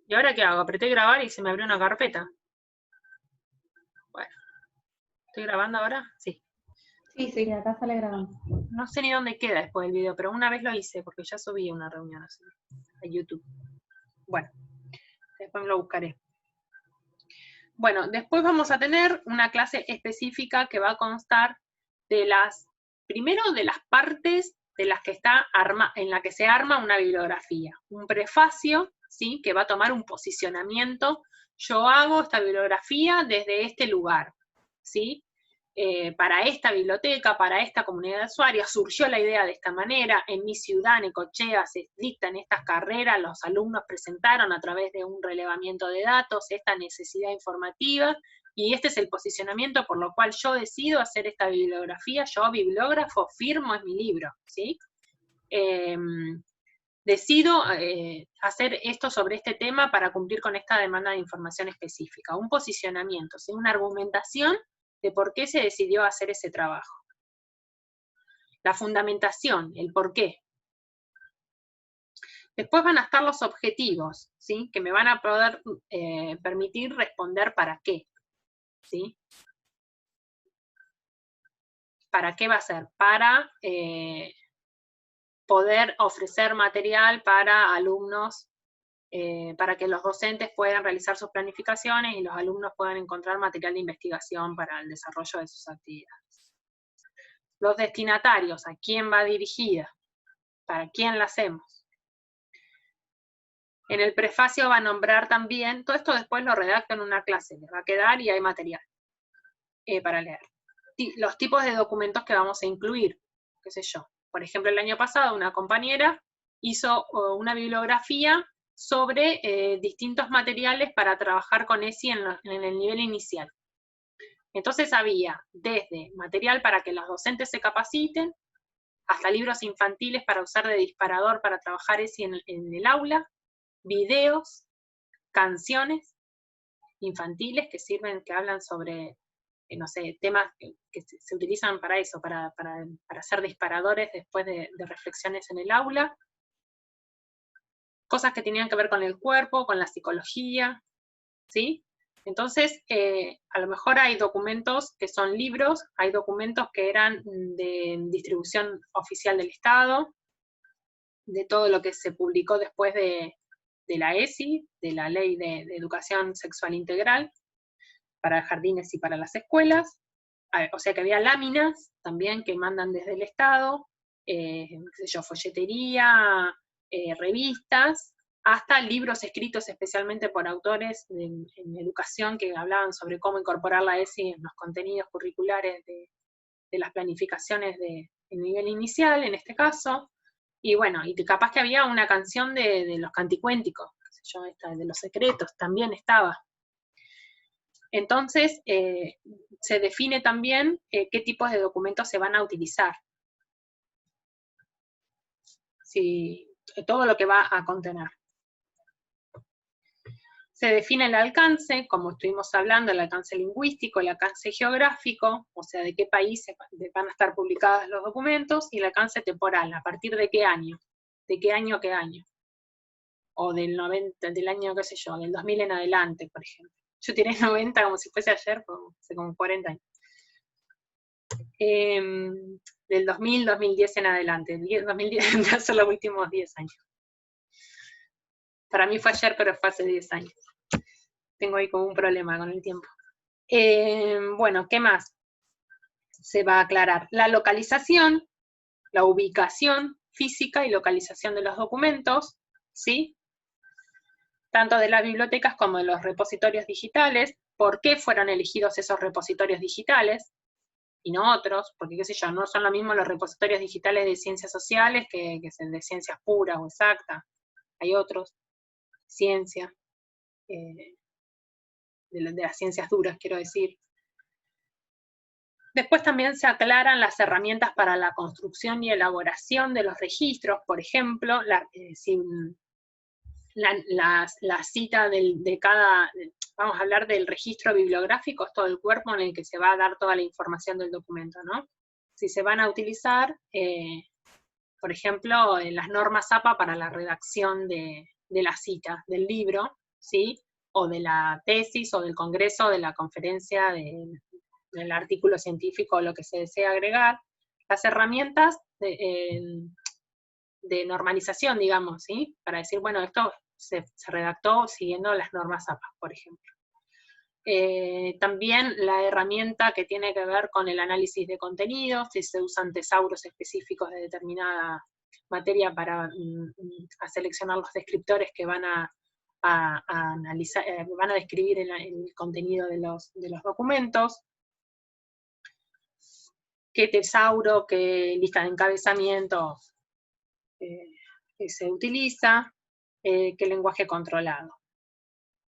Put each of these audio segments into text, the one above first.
¿Y ahora qué hago? Apreté grabar y se me abrió una carpeta. Bueno, ¿estoy grabando ahora? Sí. Sí, acá sale grabando. No sé ni dónde queda después del video, pero una vez lo hice, porque ya subí una reunión así, a YouTube. Bueno, después lo buscaré. Bueno, después vamos a tener una clase específica que va a constar de primero de las partes de las que en la que se arma una bibliografía. Un prefacio, ¿sí? Que va a tomar un posicionamiento. Yo hago esta bibliografía desde este lugar, ¿sí? Para esta biblioteca, para esta comunidad de usuarios, surgió la idea de esta manera. En mi ciudad, Necochea, se dictan estas carreras, los alumnos presentaron a través de un relevamiento de datos esta necesidad informativa, y este es el posicionamiento por lo cual yo decido hacer esta bibliografía. Yo, bibliógrafo, firmo en mi libro, ¿sí? Decido hacer esto sobre este tema para cumplir con esta demanda de información específica. Un posicionamiento, ¿sí? Una argumentación de por qué se decidió hacer ese trabajo. La fundamentación, el por qué. Después van a estar los objetivos, ¿sí? Que me van a poder permitir responder para qué, ¿sí? ¿Para qué va a ser? Para poder ofrecer material para alumnos, para que los docentes puedan realizar sus planificaciones y los alumnos puedan encontrar material de investigación para el desarrollo de sus actividades. Los destinatarios, ¿a quién va dirigida? ¿Para quién la hacemos? En el prefacio va a nombrar también, todo esto después lo redacto en una clase, les va a quedar y hay material para leer. Los tipos de documentos que vamos a incluir, qué sé yo. Por ejemplo, el año pasado una compañera hizo una bibliografía sobre distintos materiales para trabajar con ESI en el nivel inicial. Entonces había desde material para que los docentes se capaciten, hasta libros infantiles para usar de disparador para trabajar ESI en el aula, videos, canciones infantiles que sirven, que hablan sobre, no sé, temas que se utilizan para eso, para ser disparadores después de reflexiones en el aula, cosas que tenían que ver con el cuerpo, con la psicología, ¿sí? Entonces, a lo mejor hay documentos que son libros, hay documentos que eran de distribución oficial del Estado, de todo lo que se publicó después de la ESI, de la Ley de Educación Sexual Integral, para jardines y para las escuelas. O sea que había láminas también que mandan desde el Estado, qué sé yo, folletería, revistas, hasta libros escritos especialmente por autores en educación que hablaban sobre cómo incorporar la ESI en los contenidos curriculares de las planificaciones de nivel inicial, en este caso. Y bueno, y capaz que había una canción de los canticuénticos, qué sé yo, esta de los secretos, también estaba. Entonces, se define también qué tipos de documentos se van a utilizar. Todo lo que va a contener. Se define el alcance, como estuvimos hablando, el alcance lingüístico, el alcance geográfico, o sea, de qué países van a estar publicados los documentos, y el alcance temporal, a partir de qué año a qué año. O del año, qué sé yo, del 2000 en adelante, por ejemplo. Yo tiré 90 como si fuese ayer, hace como 40 años. Del 2000, 2010 en adelante. 2010 son los últimos 10 años. Para mí fue ayer, pero fue hace 10 años. Tengo ahí como un problema con el tiempo. Bueno, ¿qué más se va a aclarar? La localización, la ubicación física y localización de los documentos, ¿sí? Tanto de las bibliotecas como de los repositorios digitales. ¿Por qué fueron elegidos esos repositorios digitales y no otros? Porque, qué sé yo, no son lo mismo los repositorios digitales de ciencias sociales que de ciencias puras o exactas. Hay otros, ciencia, de las ciencias duras, quiero decir. Después también se aclaran las herramientas para la construcción y elaboración de los registros, por ejemplo, la cita de cada, vamos a hablar del registro bibliográfico, es todo el cuerpo en el que se va a dar toda la información del documento, ¿no? Si se van a utilizar por ejemplo, en las normas APA para la redacción de la cita, del libro, ¿sí? O de la tesis, o del congreso, o de la conferencia, del artículo científico, o lo que se desea agregar. Las herramientas de normalización, digamos, ¿sí? Para decir, bueno, esto se redactó siguiendo las normas APA, por ejemplo. También la herramienta que tiene que ver con el análisis de contenidos, si se usan tesauros específicos de determinada materia para a seleccionar los descriptores que van a analizar, van a describir el contenido de los documentos, qué tesauro, qué lista de encabezamiento que se utiliza, qué lenguaje controlado.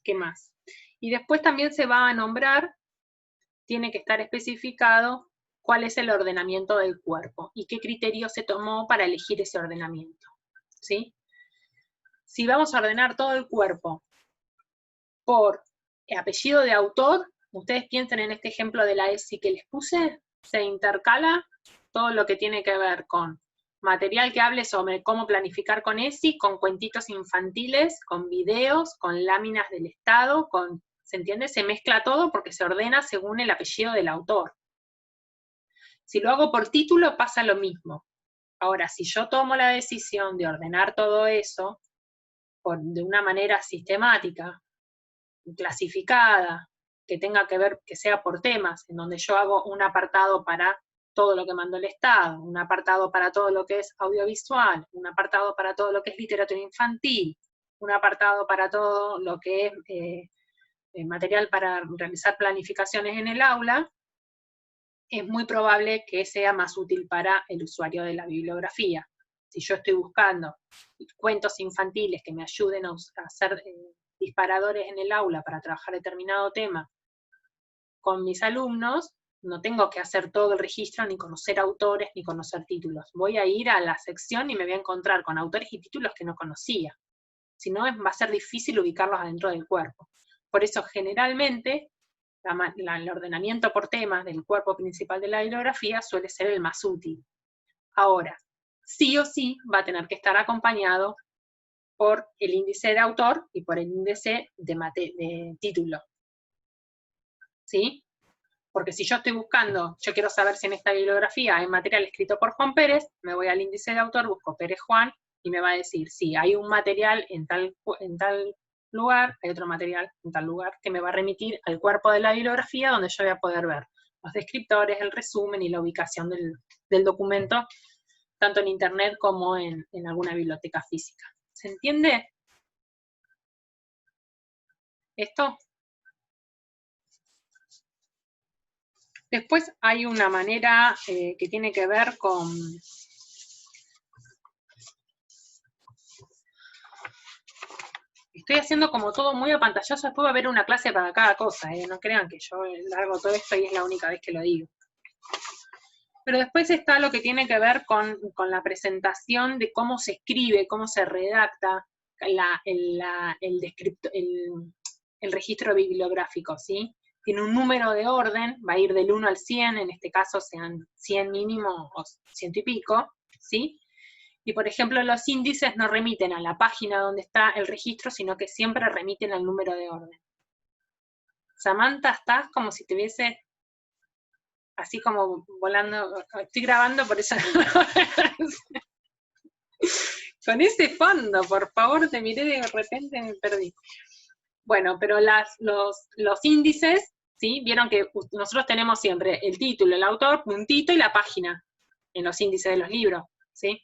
¿Qué más? Y después también se va a nombrar, tiene que estar especificado cuál es el ordenamiento del cuerpo y qué criterio se tomó para elegir ese ordenamiento, ¿sí? Si vamos a ordenar todo el cuerpo por apellido de autor, ustedes piensen en este ejemplo de la ESI que les puse, se intercala todo lo que tiene que ver con material que hable sobre cómo planificar con ESI, con cuentitos infantiles, con videos, con láminas del Estado, ¿se entiende? Se mezcla todo porque se ordena según el apellido del autor. Si lo hago por título pasa lo mismo. Ahora, si yo tomo la decisión de ordenar todo eso de una manera sistemática, clasificada, que tenga que ver, que sea por temas, en donde yo hago un apartado para todo lo que mandó el Estado, un apartado para todo lo que es audiovisual, un apartado para todo lo que es literatura infantil, un apartado para todo lo que es material para realizar planificaciones en el aula, es muy probable que sea más útil para el usuario de la bibliografía. Si yo estoy buscando cuentos infantiles que me ayuden a hacer disparadores en el aula para trabajar determinado tema con mis alumnos, no tengo que hacer todo el registro, ni conocer autores, ni conocer títulos. Voy a ir a la sección y me voy a encontrar con autores y títulos que no conocía. Si no, va a ser difícil ubicarlos adentro del cuerpo. Por eso, generalmente, el ordenamiento por temas del cuerpo principal de la bibliografía suele ser el más útil. Ahora, sí o sí va a tener que estar acompañado por el índice de autor y por el índice de título. ¿Sí? Porque si yo estoy buscando, yo quiero saber si en esta bibliografía hay material escrito por Juan Pérez, me voy al índice de autor, busco Pérez Juan, y me va a decir, sí, hay un material en tal lugar, hay otro material en tal lugar, que me va a remitir al cuerpo de la bibliografía, donde yo voy a poder ver los descriptores, el resumen y la ubicación del documento, tanto en internet como en alguna biblioteca física. ¿Se entiende esto? Después hay una manera que tiene que ver con... Estoy haciendo como todo muy apantallazo, después va a haber una clase para cada cosa, no crean que yo largo todo esto y es la única vez que lo digo. Pero después está lo que tiene que ver con la presentación de cómo se escribe, cómo se redacta el registro bibliográfico, ¿sí? Tiene un número de orden, va a ir del 1 al 100, en este caso sean 100 mínimo o 100 y pico, ¿sí? Y por ejemplo los índices no remiten a la página donde está el registro, sino que siempre remiten al número de orden. Samantha, estás como si tuviese así como volando, estoy grabando por eso. Con ese fondo, por favor, te miré de repente me perdí. Bueno, pero los índices, ¿sí? Vieron que nosotros tenemos siempre el título, el autor, puntito y la página en los índices de los libros, ¿sí?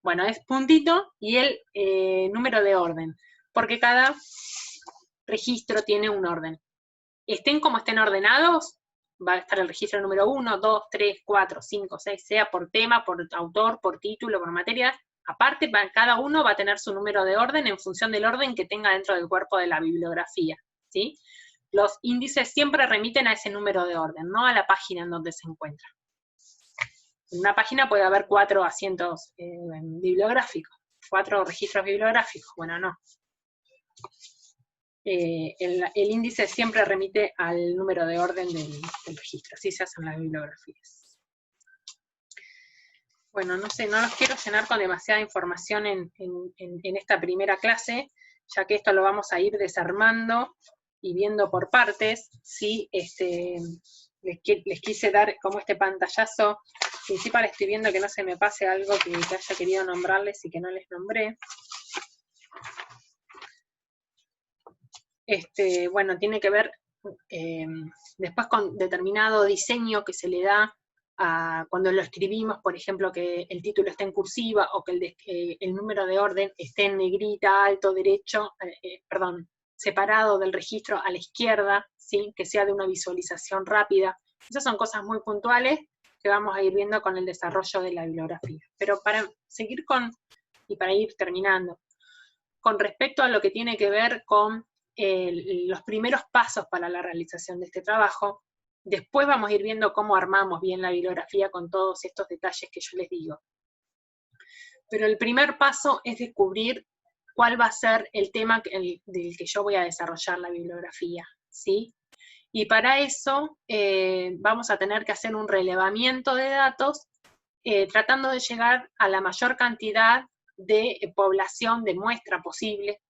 Bueno, es puntito y el número de orden, porque cada registro tiene un orden. Estén como estén ordenados, va a estar el registro número 1, 2, 3, 4, 5, 6, sea por tema, por autor, por título, por materia. Aparte, cada uno va a tener su número de orden en función del orden que tenga dentro del cuerpo de la bibliografía, ¿sí? Los índices siempre remiten a ese número de orden, no a la página en donde se encuentra. En una página puede haber 4 asientos bibliográficos, 4 registros bibliográficos, bueno, no. El índice siempre remite al número de orden del registro, así se hacen las bibliografías. Bueno, no sé, no los quiero llenar con demasiada información en esta primera clase, ya que esto lo vamos a ir desarmando y viendo por partes, ¿sí? Les quise dar como este pantallazo principal. Estoy viendo que no se me pase algo que haya querido nombrarles y que no les nombré. Bueno, tiene que ver después con determinado diseño que se le da cuando lo escribimos, por ejemplo, que el título esté en cursiva o que el número de orden esté en negrita, alto, derecho, separado del registro a la izquierda, ¿sí? Que sea de una visualización rápida. Esas son cosas muy puntuales que vamos a ir viendo con el desarrollo de la bibliografía. Pero para seguir y para ir terminando, con respecto a lo que tiene que ver con los primeros pasos para la realización de este trabajo, después vamos a ir viendo cómo armamos bien la bibliografía con todos estos detalles que yo les digo. Pero el primer paso es descubrir cuál va a ser el tema del que yo voy a desarrollar la bibliografía, ¿sí? Y para eso vamos a tener que hacer un relevamiento de datos tratando de llegar a la mayor cantidad de población de muestra posible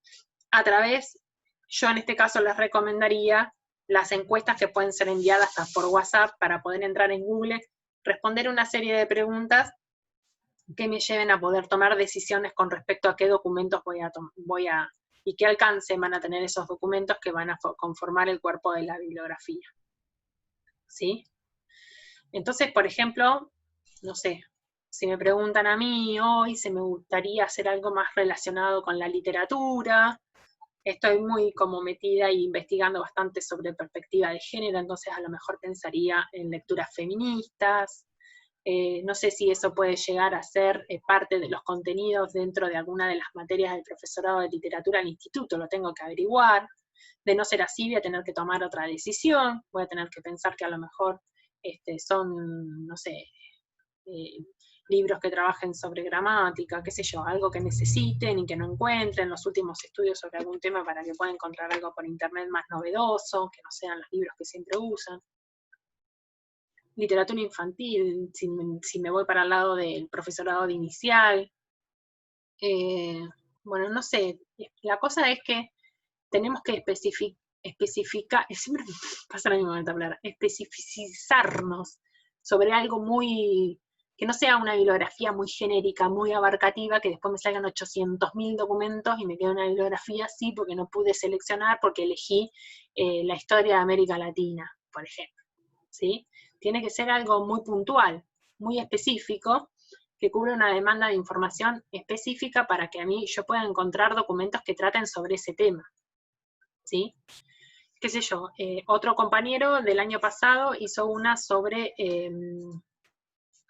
a través, yo en este caso les recomendaría las encuestas que pueden ser enviadas hasta por WhatsApp para poder entrar en Google, responder una serie de preguntas que me lleven a poder tomar decisiones con respecto a qué documentos y qué alcance van a tener esos documentos que van a conformar el cuerpo de la bibliografía. ¿Sí? Entonces, por ejemplo, no sé, si me preguntan a mí hoy, me gustaría hacer algo más relacionado con la literatura. Estoy muy como metida e investigando bastante sobre perspectiva de género, entonces a lo mejor pensaría en lecturas feministas. No sé si eso puede llegar a ser parte de los contenidos dentro de alguna de las materias del profesorado de literatura al instituto, lo tengo que averiguar. De no ser así, voy a tener que tomar otra decisión, voy a tener que pensar que a lo mejor son, no sé, libros que trabajen sobre gramática, qué sé yo, algo que necesiten y que no encuentren, los últimos estudios sobre algún tema para que puedan encontrar algo por internet más novedoso, que no sean los libros que siempre usan. Literatura infantil, si me voy para el lado del profesorado de inicial. Bueno, no sé, la cosa es que tenemos que especificar, siempre pasa la misma palabra, especificarnos sobre algo muy, que no sea una bibliografía muy genérica, muy abarcativa, que después me salgan 800.000 documentos y me quede una bibliografía así porque no pude seleccionar, porque elegí la historia de América Latina, por ejemplo, ¿sí? Tiene que ser algo muy puntual, muy específico, que cubra una demanda de información específica para que a mí yo pueda encontrar documentos que traten sobre ese tema, ¿sí? Qué sé yo, otro compañero del año pasado hizo una sobre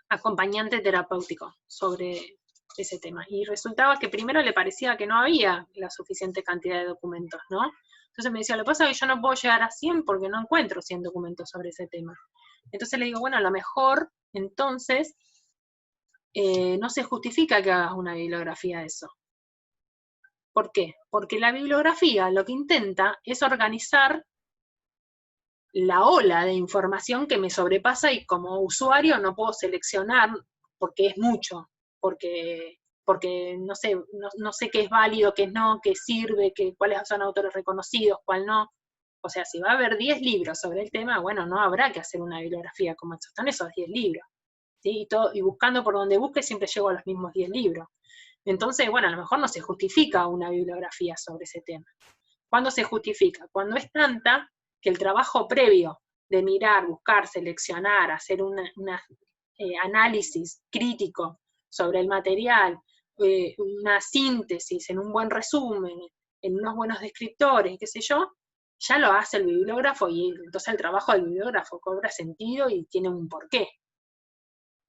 acompañante terapéutico, sobre ese tema. Y resultaba que primero le parecía que no había la suficiente cantidad de documentos, ¿no? Entonces me decía, lo que pasa es que yo no puedo llegar a 100 porque no encuentro 100 documentos sobre ese tema. Entonces le digo, bueno, a lo mejor, entonces, no se justifica que hagas una bibliografía de eso. ¿Por qué? Porque la bibliografía lo que intenta es organizar la ola de información que me sobrepasa y como usuario no puedo seleccionar porque es mucho, porque no sé qué es válido, qué no, qué sirve, cuáles son autores reconocidos, cuál no. O sea, si va a haber 10 libros sobre el tema, bueno, no habrá que hacer una bibliografía como estos, están esos 10 libros. ¿Sí? Y buscando por donde busque siempre llego a los mismos 10 libros. Entonces, bueno, a lo mejor no se justifica una bibliografía sobre ese tema. ¿Cuándo se justifica? Cuando es tanta que el trabajo previo de mirar, buscar, seleccionar, hacer un análisis crítico sobre el material, una síntesis en un buen resumen, en unos buenos descriptores, qué sé yo, ya lo hace el bibliógrafo y entonces el trabajo del bibliógrafo cobra sentido y tiene un porqué.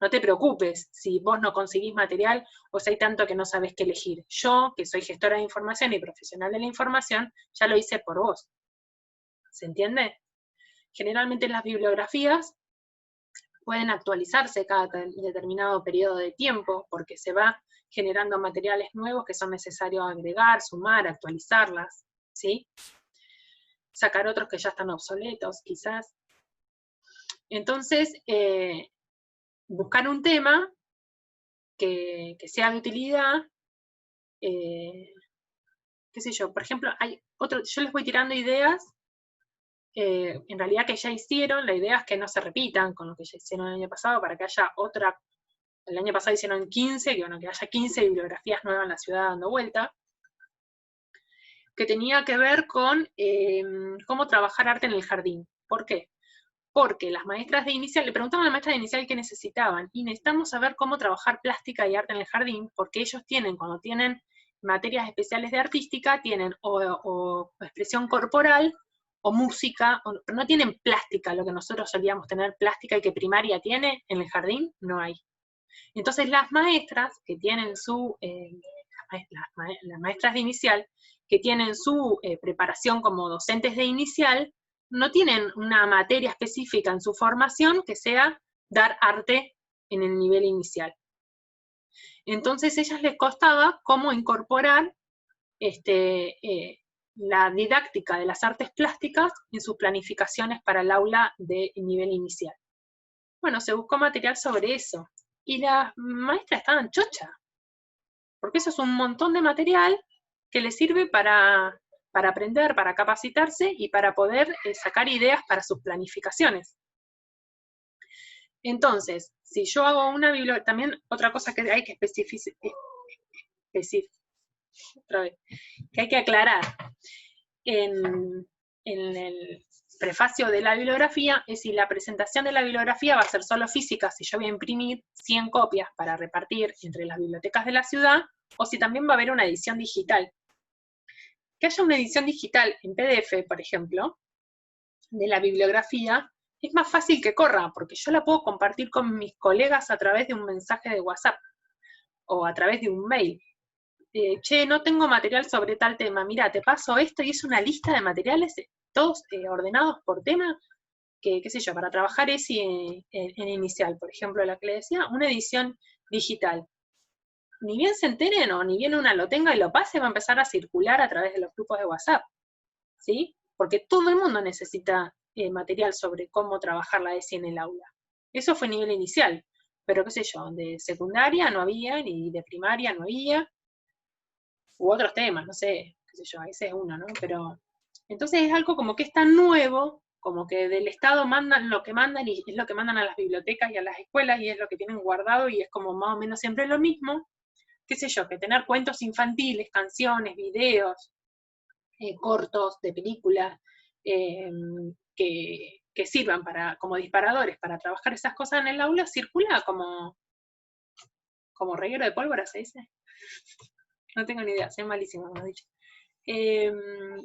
No te preocupes si vos no conseguís material o si hay tanto que no sabés qué elegir. Yo, que soy gestora de información y profesional de la información, ya lo hice por vos. ¿Se entiende? Generalmente las bibliografías pueden actualizarse cada determinado periodo de tiempo porque se va generando materiales nuevos que son necesarios agregar, sumar, actualizarlas, ¿sí? Sacar otros que ya están obsoletos, quizás. Entonces, buscar un tema que sea de utilidad, qué sé yo, por ejemplo, yo les voy tirando ideas, en realidad que ya hicieron, la idea es que no se repitan con lo que ya hicieron el año pasado, para que haya otra, el año pasado hicieron 15, que bueno, que haya 15 bibliografías nuevas en la ciudad dando vuelta, que tenía que ver con cómo trabajar arte en el jardín. ¿Por qué? Porque las maestras de inicial, le preguntaban a la maestra de inicial qué necesitaban, y necesitamos saber cómo trabajar plástica y arte en el jardín, porque ellos tienen, cuando tienen materias especiales de artística, tienen o expresión corporal, o música, pero no tienen plástica, lo que nosotros solíamos tener plástica y que primaria tiene, en el jardín no hay. Entonces las maestras que tienen las maestras de inicial, que tienen su preparación como docentes de inicial, no tienen una materia específica en su formación que sea dar arte en el nivel inicial. Entonces a ellas les costaba cómo incorporar la didáctica de las artes plásticas en sus planificaciones para el aula de nivel inicial. Bueno, se buscó material sobre eso, y las maestras estaban chochas, porque eso es un montón de material que les sirve para aprender, para capacitarse y para poder sacar ideas para sus planificaciones. Entonces, si yo hago una bibliografía, también otra cosa que hay que especificar, que hay que aclarar en el prefacio de la bibliografía es si la presentación de la bibliografía va a ser solo física, si yo voy a imprimir 100 copias para repartir entre las bibliotecas de la ciudad, o si también va a haber una edición digital. Que haya una edición digital en PDF, por ejemplo, de la bibliografía, es más fácil que corra, porque yo la puedo compartir con mis colegas a través de un mensaje de WhatsApp, o a través de un mail. Che, no tengo material sobre tal tema, mira, te paso esto, y es una lista de materiales, todos ordenados por tema, que, qué sé yo, para trabajar ese en inicial, por ejemplo, la que le decía, una edición digital. Ni bien se enteren o ni bien una lo tenga y lo pase, va a empezar a circular a través de los grupos de WhatsApp, ¿sí? Porque todo el mundo necesita material sobre cómo trabajar la ESI en el aula. Eso fue nivel inicial, pero qué sé yo, de secundaria no había, ni de primaria no había, u otros temas, no sé, qué sé yo, ese es uno, ¿no? Pero, entonces es algo como que es tan nuevo, como que del Estado mandan lo que mandan, y es lo que mandan a las bibliotecas y a las escuelas, y es lo que tienen guardado, y es como más o menos siempre lo mismo, qué sé yo, que tener cuentos infantiles, canciones, videos, cortos de películas, que sirvan como disparadores para trabajar esas cosas en el aula, circula como reguero de pólvora, ¿se dice? No tengo ni idea, soy malísima, como he dicho.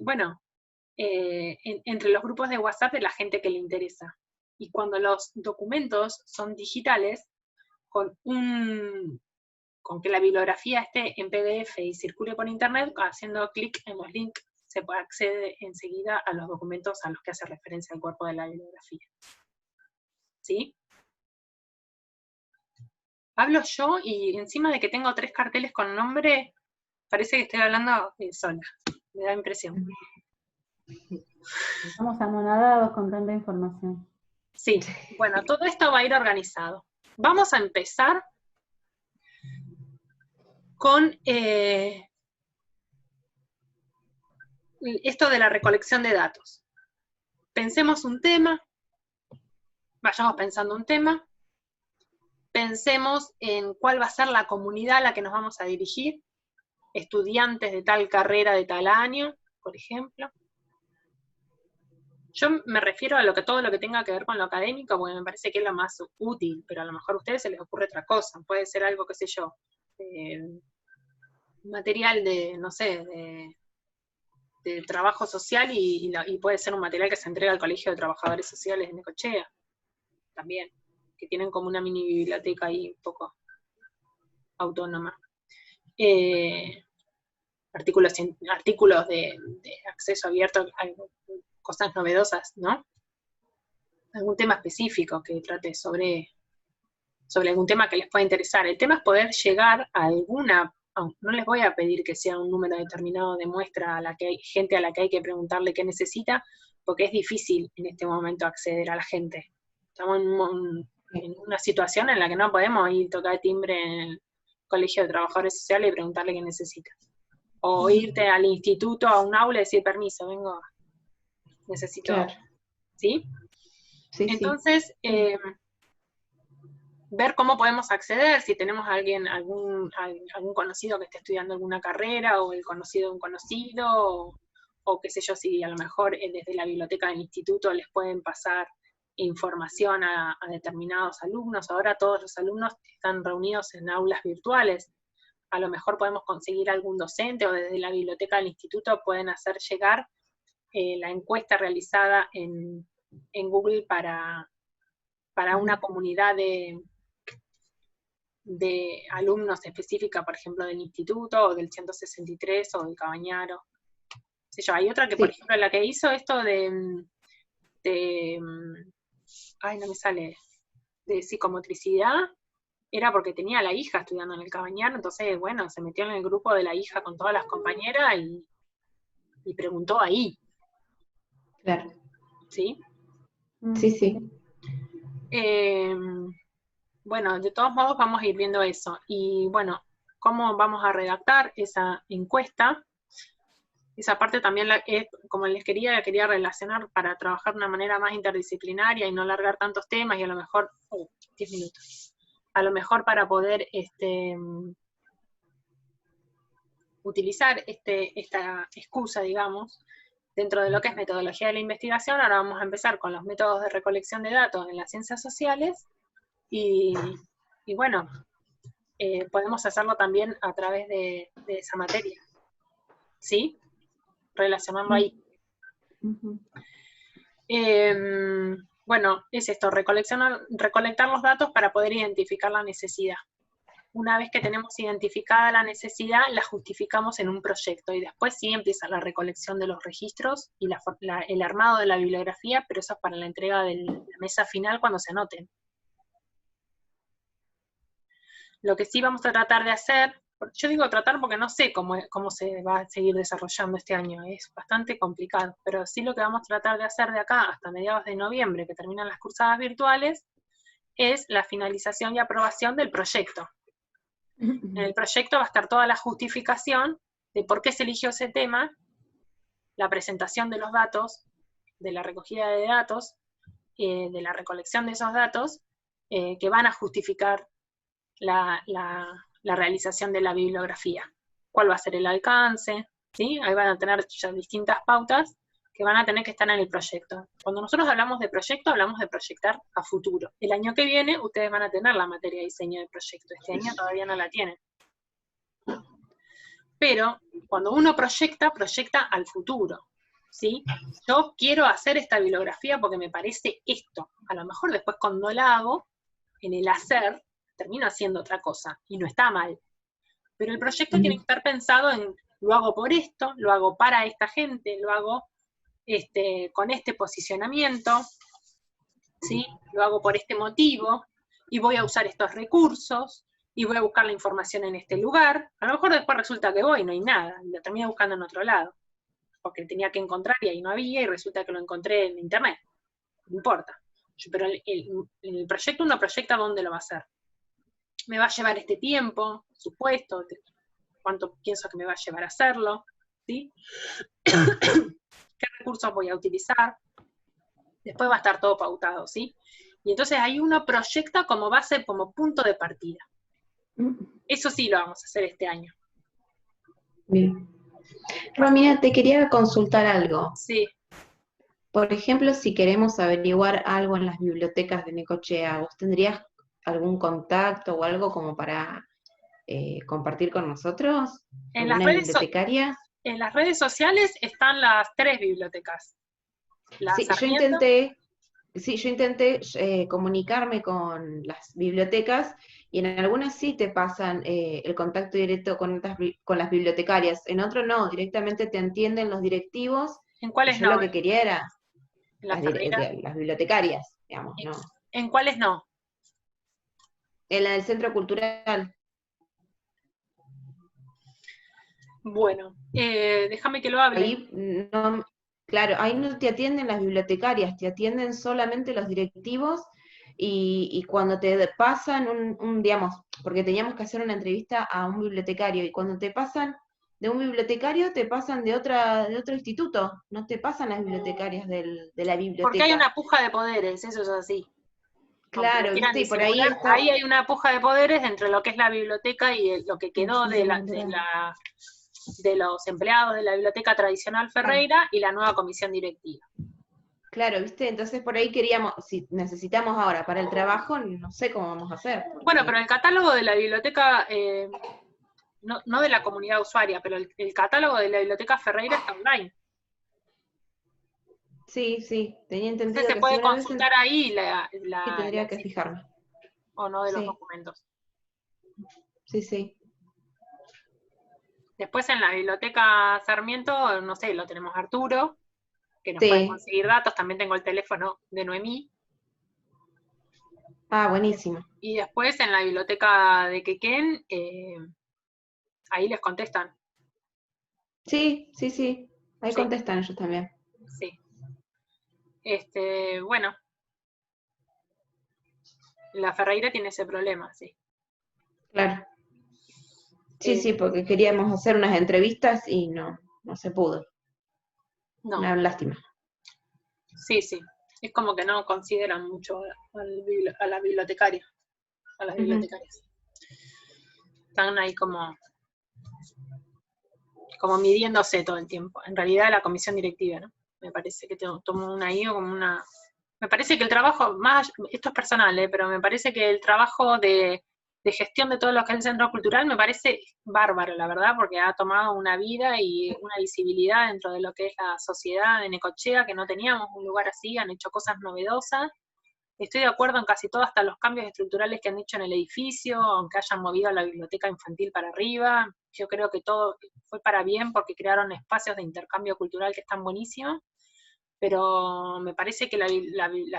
Bueno, entre los grupos de WhatsApp de la gente que le interesa. Y cuando los documentos son digitales, con que la bibliografía esté en PDF y circule por internet, haciendo clic en los links, se puede acceder enseguida a los documentos a los que hace referencia el cuerpo de la bibliografía. ¿Sí? Hablo yo y encima de que tengo 3 carteles con nombre, parece que estoy hablando sola. Me da impresión. Estamos anonadados con tanta información. Sí, bueno, todo esto va a ir organizado. Vamos a empezar con esto de la recolección de datos. Pensemos un tema, vayamos pensando un tema, pensemos en cuál va a ser la comunidad a la que nos vamos a dirigir, estudiantes de tal carrera de tal año, por ejemplo. Yo me refiero a todo lo que tenga que ver con lo académico, porque me parece que es lo más útil, pero a lo mejor a ustedes se les ocurre otra cosa, puede ser algo, qué sé yo, material de, no sé, de trabajo social, y puede ser un material que se entrega al Colegio de Trabajadores Sociales de Necochea, también, que tienen como una mini biblioteca ahí un poco autónoma. Artículos de acceso abierto, cosas novedosas, ¿no? Algún tema específico que trate sobre algún tema que les pueda interesar. El tema es poder llegar a alguna, no les voy a pedir que sea un número determinado de muestra a la que hay gente a la que hay que preguntarle qué necesita, porque es difícil en este momento acceder a la gente. Estamos en una situación en la que no podemos ir a tocar timbre Colegio de Trabajadores Sociales y preguntarle qué necesitas. O irte al instituto, a un aula y decir, permiso, vengo, necesito, Claro. ¿sí? Sí, Entonces, ver cómo podemos acceder, si tenemos a alguien, algún conocido que esté estudiando alguna carrera, o el conocido de un conocido, o qué sé yo, si a lo mejor desde la biblioteca del instituto les pueden pasar información a determinados alumnos. Ahora todos los alumnos están reunidos en aulas virtuales. A lo mejor podemos conseguir algún docente, o desde la biblioteca del instituto pueden hacer llegar la encuesta realizada en Google para una comunidad de alumnos específica, por ejemplo, del instituto, o del 163, o del Cabañaro. Sí, hay otra que, por ejemplo, la que hizo esto de ay, no me sale, de psicomotricidad, era porque tenía a la hija estudiando en el Cabañaro, entonces, bueno, se metió en el grupo de la hija con todas las compañeras y preguntó ahí. Claro. ¿Sí? Sí, sí. Bueno, de todos modos vamos a ir viendo eso. Y bueno, ¿cómo vamos a redactar esa encuesta? Esa parte también, como les quería relacionar para trabajar de una manera más interdisciplinaria y no largar tantos temas, y a lo mejor, 10 minutos, a lo mejor para poder utilizar esta excusa, digamos, dentro de lo que es metodología de la investigación. Ahora vamos a empezar con los métodos de recolección de datos en las ciencias sociales, y bueno, podemos hacerlo también a través de esa materia, ¿sí? Relacionarlo ahí. Bueno, es esto, recolectar los datos para poder identificar la necesidad. Una vez que tenemos identificada la necesidad, la justificamos en un proyecto, y después sí empieza la recolección de los registros y el armado de la bibliografía, pero eso es para la entrega de la mesa final cuando se anoten. Lo que sí vamos a tratar de hacer, yo digo tratar porque no sé cómo se va a seguir desarrollando este año, es bastante complicado, pero sí lo que vamos a tratar de hacer de acá hasta mediados de noviembre, que terminan las cursadas virtuales, es la finalización y aprobación del proyecto. En el proyecto va a estar toda la justificación de por qué se eligió ese tema, la presentación de los datos, de la recogida de datos, de la recolección de esos datos, que van a justificar la realización de la bibliografía. ¿Cuál va a ser el alcance? ¿Sí? Ahí van a tener ya distintas pautas que van a tener que estar en el proyecto. Cuando nosotros hablamos de proyecto, hablamos de proyectar a futuro. El año que viene ustedes van a tener la materia de diseño de proyecto. Este año todavía no la tienen. Pero cuando uno proyecta al futuro. ¿Sí? Yo quiero hacer esta bibliografía porque me parece esto. A lo mejor después cuando la hago, en el hacer, termino haciendo otra cosa, y no está mal. Pero el proyecto tiene que estar pensado en, lo hago por esto, lo hago para esta gente, lo hago con este posicionamiento, ¿sí? Lo hago por este motivo, y voy a usar estos recursos, y voy a buscar la información en este lugar. A lo mejor después resulta que voy y no hay nada, y lo termino buscando en otro lado, porque tenía que encontrar y ahí no había, y resulta que lo encontré en internet. No importa. Pero en el proyecto uno proyecta dónde lo va a hacer. Me va a llevar este tiempo, supuesto, cuánto pienso que me va a llevar a hacerlo, ¿sí? ¿Qué recursos voy a utilizar? Después va a estar todo pautado, ¿sí? Y entonces ahí uno proyecta como base, como punto de partida. Eso sí lo vamos a hacer este año. Bien. Romina, te quería consultar algo. Sí. Por ejemplo, si queremos averiguar algo en las bibliotecas de Necochea, ¿vos tendrías algún contacto o algo como para compartir con nosotros? En ¿Alguna bibliotecaria? En las redes sociales están las 3 bibliotecas. Sí, yo intenté comunicarme con las bibliotecas, y en algunas sí te pasan el contacto directo con las bibliotecarias, en otro no, directamente te atienden los directivos. ¿En cuáles yo no? Lo que quería era las bibliotecarias, digamos, ¿no? ¿En cuáles no? En la del Centro Cultural. Bueno, déjame que lo hable. Ahí no te atienden las bibliotecarias, te atienden solamente los directivos, y cuando te pasan digamos, porque teníamos que hacer una entrevista a un bibliotecario, y cuando te pasan de un bibliotecario, te pasan de otro instituto, no te pasan las bibliotecarias de la Porque hay biblioteca. una puja de poderes, eso es así. Aunque lo Claro, quieran ¿viste? Y por ahí disimular, está... ahí hay una puja de poderes entre lo que es la biblioteca y lo que quedó Sí, de los empleados de la biblioteca tradicional Ferreira y la nueva comisión directiva. Claro, ¿viste? Entonces por ahí queríamos, si necesitamos ahora para el trabajo, no sé cómo vamos a hacer. Bueno, pero el catálogo de la biblioteca, no de la comunidad usuaria, pero el catálogo de la biblioteca Ferreira está online. Sí, sí, tenía entendido Entonces se que sí, puede una vez consultar ahí sí tendría que existencia fijarme. o no de los Sí, documentos. sí, sí. Después en la biblioteca Sarmiento, no sé, lo tenemos Arturo, que nos puede Sí. conseguir datos, también tengo el teléfono de Noemí. Ah, buenísimo. Y después en la biblioteca de Quequén, ahí les contestan. Sí, sí, sí. Ahí Sí, contestan ellos también. sí. Bueno, la Ferreira tiene ese problema, sí. Claro. Sí, Eh, sí, porque queríamos hacer unas entrevistas y no se pudo. no, Una lástima. sí, sí. Es como que no consideran mucho a la bibliotecaria, a las bibliotecarias. Están ahí como midiéndose todo el tiempo. En realidad la comisión directiva, ¿no? Me parece que tomó una I o como una... Me parece que el trabajo, más, esto es personal, pero me parece que el trabajo de gestión de todo lo que es el centro cultural me parece bárbaro, la verdad, porque ha tomado una vida y una visibilidad dentro de lo que es la sociedad de Necochea, que no teníamos un lugar así, han hecho cosas novedosas. Estoy de acuerdo en casi todo, hasta los cambios estructurales que han hecho en el edificio, aunque hayan movido la biblioteca infantil para arriba. Yo creo que todo fue para bien porque crearon espacios de intercambio cultural que están buenísimos, pero me parece que las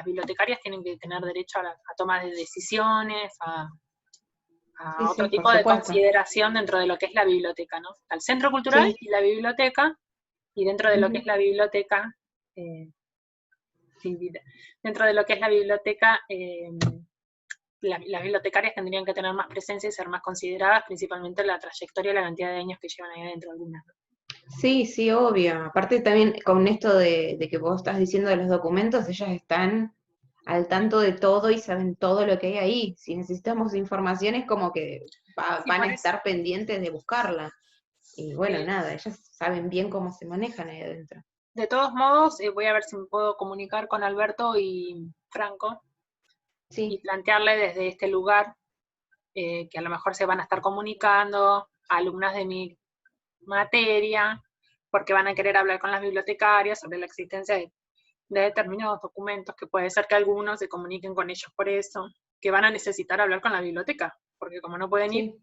bibliotecarias tienen que tener derecho a toma de decisiones, a Sí, otro sí, por tipo de supuesto. consideración dentro de lo que es la biblioteca, ¿no? Está el centro cultural Sí. y la biblioteca, y dentro de lo que es la biblioteca, dentro de lo que es la biblioteca, las bibliotecarias tendrían que tener más presencia y ser más consideradas, principalmente la trayectoria y la cantidad de años que llevan ahí adentro algunas. Sí, sí, obvio. Aparte también con esto de que vos estás diciendo de los documentos, ellas están al tanto de todo y saben todo lo que hay ahí. Si necesitamos información es como que Sí, van por a eso. estar pendientes de buscarla. Y bueno, Eh, nada, ellas saben bien cómo se manejan ahí adentro. de todos modos, voy a ver si me puedo comunicar con Alberto y Franco y Sí, plantearle desde este lugar que a lo mejor se van a estar comunicando a alumnas de mi materia, porque van a querer hablar con las bibliotecarias sobre la existencia de determinados documentos, que puede ser que algunos se comuniquen con ellos por eso, que van a necesitar hablar con la biblioteca, porque como no pueden ir, sí,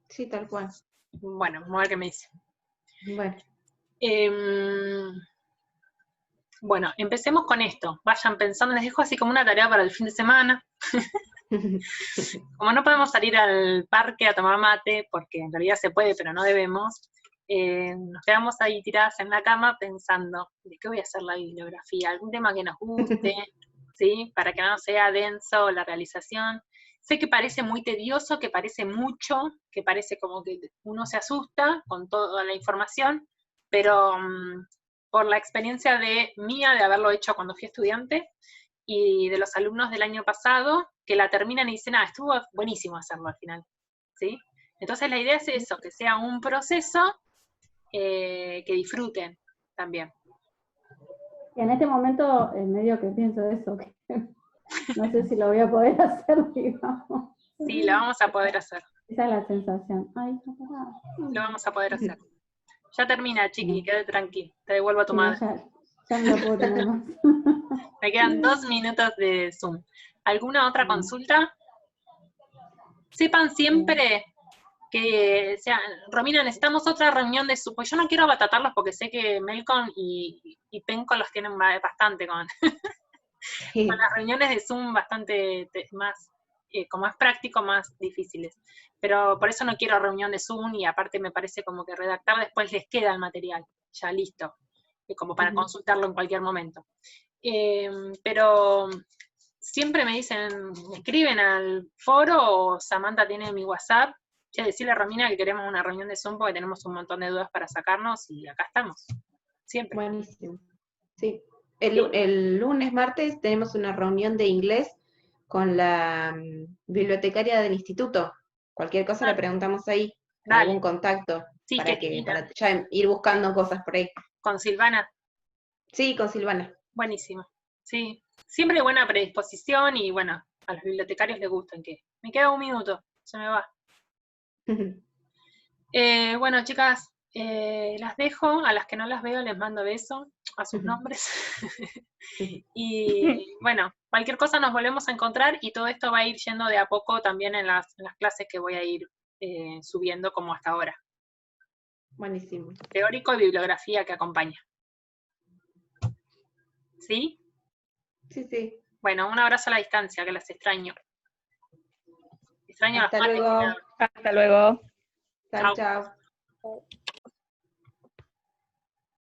sí, tal cual. bueno, vamos a ver qué me dice. Bueno, Bueno, empecemos con esto. Vayan pensando, les dejo así como una tarea para el fin de semana. Como no podemos salir al parque a tomar mate, porque en realidad se puede, pero no debemos, nos quedamos ahí tiradas en la cama pensando, ¿de qué voy a hacer la bibliografía? ¿Algún tema que nos guste? ¿Sí? Para que no sea denso la realización. Sé que parece muy tedioso, que parece mucho, que parece como que uno se asusta con toda la información, pero por la experiencia mía de haberlo hecho cuando fui estudiante, y de los alumnos del año pasado, que la terminan y dicen, estuvo buenísimo hacerlo al final, ¿sí? Entonces la idea es eso, que sea un proceso que disfruten también. Y en este momento, en medio que pienso eso, que no sé si lo voy a poder hacer, digamos. Sí, lo vamos a poder hacer. Esa es la sensación. Ay, no, pará. Lo vamos a poder hacer. Ya termina, chiqui, No. quede tranqui. Te devuelvo a tu Sí, no, madre. ya no lo puedo tener más. Me quedan 2 minutos de Zoom. ¿Alguna otra consulta? Sepan siempre que, Romina, necesitamos otra reunión de Zoom, pues yo no quiero batatarlos porque sé que Melcon y Penco los tienen bastante con las reuniones de Zoom bastante más, como más práctico, más difíciles. Pero por eso no quiero reunión de Zoom y aparte me parece como que redactar después les queda el material, ya listo, como para consultarlo en cualquier momento. Pero siempre me dicen, me escriben al foro o Samantha tiene mi WhatsApp, ya decirle a Romina que queremos una reunión de Zoom porque tenemos un montón de dudas para sacarnos y acá estamos, siempre. Buenísimo. Sí. El lunes, martes, tenemos una reunión de inglés con la bibliotecaria del instituto. Cualquier cosa le preguntamos ahí, algún contacto, sí, para ya ir buscando cosas por ahí. ¿Con Silvana? Sí, con Silvana. Buenísimo. Sí, siempre buena predisposición y bueno, a los bibliotecarios les gustan que... Me queda un minuto, se me va. Bueno, chicas, las dejo, a las que no las veo les mando besos a sus nombres. Y bueno, cualquier cosa nos volvemos a encontrar y todo esto va a ir yendo de a poco también en las clases que voy a ir subiendo como hasta ahora. Buenísimo. Teórico y bibliografía que acompaña. ¿Sí? Sí, sí. Bueno, un abrazo a la distancia, que las extraño. Extraño Hasta las mates. luego. Hasta luego. Chao, chao.